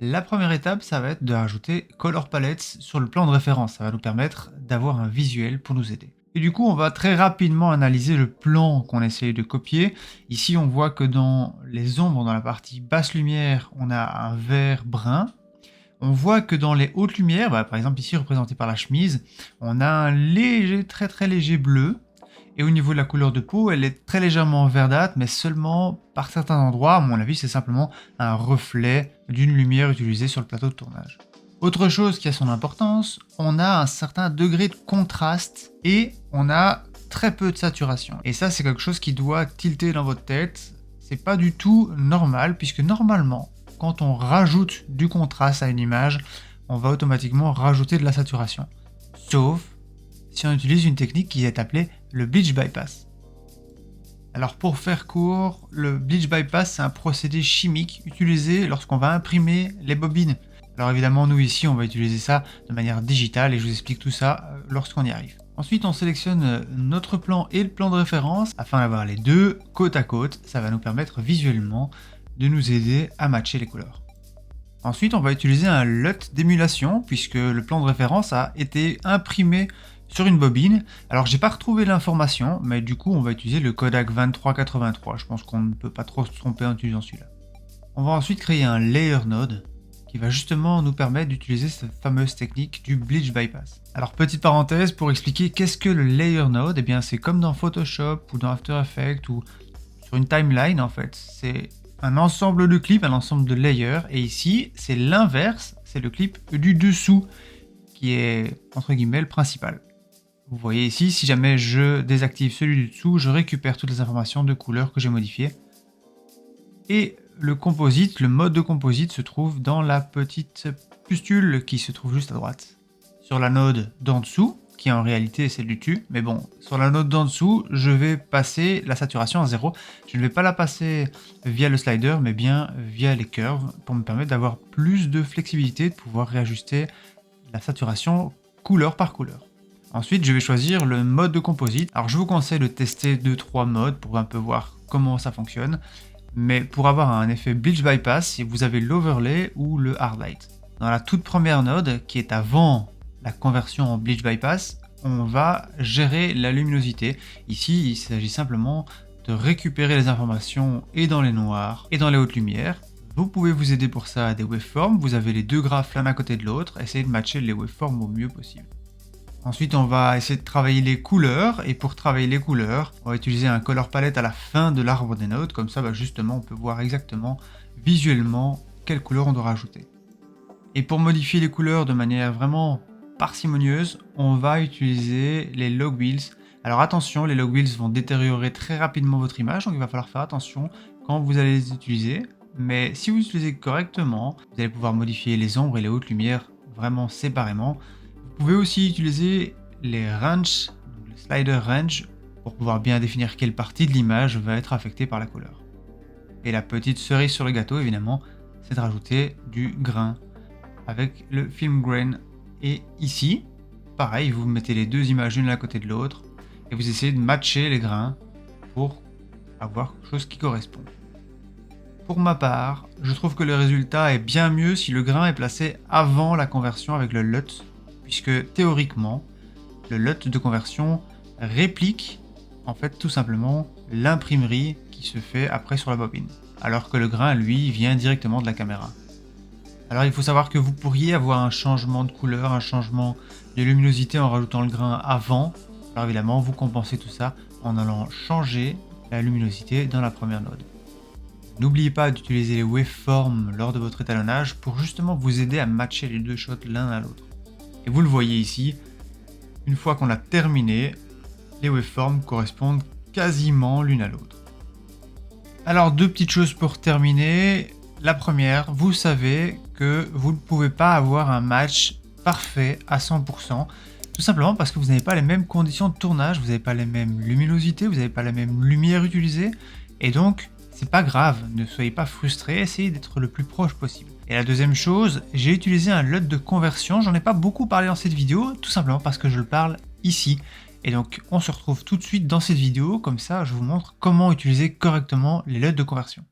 La première étape, ça va être de rajouter Color Palettes sur le plan de référence. Ça va nous permettre d'avoir un visuel pour nous aider. Et du coup, on va très rapidement analyser le plan qu'on essaye de copier. Ici, on voit que dans les ombres, dans la partie basse lumière, on a un vert brun. On voit que dans les hautes lumières, par exemple ici représenté par la chemise, on a un léger, très léger bleu. Et au niveau de la couleur de peau, elle est très légèrement verdâtre, mais seulement par certains endroits. À mon avis, c'est simplement un reflet d'une lumière utilisée sur le plateau de tournage. Autre chose qui a son importance, on a un certain degré de contraste et on a très peu de saturation. Et ça, c'est quelque chose qui doit tilter dans votre tête. C'est pas du tout normal, puisque normalement, quand on rajoute du contraste à une image, on va automatiquement rajouter de la saturation. Sauf si on utilise une technique qui est appelée le bleach bypass. Alors pour faire court, le bleach bypass c'est un procédé chimique utilisé lorsqu'on va imprimer les bobines. Alors évidemment nous ici on va utiliser ça de manière digitale et je vous explique tout ça lorsqu'on y arrive. Ensuite on sélectionne notre plan et le plan de référence afin d'avoir les deux côte à côte. Ça va nous permettre visuellement de nous aider à matcher les couleurs. Ensuite on va utiliser un LUT d'émulation puisque le plan de référence a été imprimé sur une bobine. Alors j'ai pas retrouvé l'information, mais du coup on va utiliser le Kodak 2383. Je pense qu'on ne peut pas trop se tromper en utilisant celui-là. On va ensuite créer un layer node qui va justement nous permettre d'utiliser cette fameuse technique du bleach bypass. Alors petite parenthèse pour expliquer qu'est-ce que le layer node, et bien c'est comme dans Photoshop ou dans After Effects ou sur une timeline en fait. C'est un ensemble de clips, un ensemble de layers, et ici c'est l'inverse, c'est le clip du dessous qui est entre guillemets le principal. Vous voyez ici, si jamais je désactive celui du dessous, je récupère toutes les informations de couleurs que j'ai modifiées. Et le composite, le mode de composite se trouve dans la petite pustule qui se trouve juste à droite. Sur la node d'en dessous, qui en réalité est celle du dessus, mais bon, sur la node d'en dessous, je vais passer la saturation à 0. Je ne vais pas la passer via le slider, mais bien via les curves, pour me permettre d'avoir plus de flexibilité, de pouvoir réajuster la saturation couleur par couleur. Ensuite, je vais choisir le mode de composite. Alors, je vous conseille de tester 2-3 modes pour un peu voir comment ça fonctionne. Mais pour avoir un effet bleach bypass, vous avez l'overlay ou le hard light. Dans la toute première node, qui est avant la conversion en bleach bypass, on va gérer la luminosité. Ici, il s'agit simplement de récupérer les informations et dans les noirs et dans les hautes lumières. Vous pouvez vous aider pour ça à des waveforms. Vous avez les deux graphes l'un à côté de l'autre. Essayez de matcher les waveforms au mieux possible. Ensuite, on va essayer de travailler les couleurs, et pour travailler les couleurs, on va utiliser un color palette à la fin de l'arbre des notes, comme ça justement on peut voir exactement visuellement quelle couleur on doit rajouter. Et pour modifier les couleurs de manière vraiment parcimonieuse, on va utiliser les log wheels. Alors attention, les log wheels vont détériorer très rapidement votre image, donc il va falloir faire attention quand vous allez les utiliser. Mais si vous les utilisez correctement, vous allez pouvoir modifier les ombres et les hautes lumières vraiment séparément. Vous pouvez aussi utiliser les ranges, le slider range, pour pouvoir bien définir quelle partie de l'image va être affectée par la couleur. Et la petite cerise sur le gâteau, évidemment, c'est de rajouter du grain avec le film grain. Et ici, pareil, vous mettez les deux images l'une à côté de l'autre et vous essayez de matcher les grains pour avoir quelque chose qui correspond. Pour ma part, je trouve que le résultat est bien mieux si le grain est placé avant la conversion avec le LUT, puisque théoriquement, le LUT de conversion réplique en fait tout simplement l'imprimerie qui se fait après sur la bobine, alors que le grain lui vient directement de la caméra. Alors il faut savoir que vous pourriez avoir un changement de couleur, un changement de luminosité en rajoutant le grain avant. Alors évidemment vous compensez tout ça en allant changer la luminosité dans la première node. N'oubliez pas d'utiliser les waveforms lors de votre étalonnage pour justement vous aider à matcher les deux shots l'un à l'autre. Et vous le voyez ici, une fois qu'on a terminé, les waveforms correspondent quasiment l'une à l'autre. Alors deux petites choses pour terminer. La première, vous savez que vous ne pouvez pas avoir un match parfait à 100%, tout simplement parce que vous n'avez pas les mêmes conditions de tournage, vous n'avez pas les mêmes luminosités, vous n'avez pas la même lumière utilisée, et donc c'est pas grave, ne soyez pas frustrés, essayez d'être le plus proche possible. Et la deuxième chose, j'ai utilisé un LUT de conversion, j'en ai pas beaucoup parlé dans cette vidéo, tout simplement parce que je le parle ici. Et donc on se retrouve tout de suite dans cette vidéo, comme ça je vous montre comment utiliser correctement les LUT de conversion.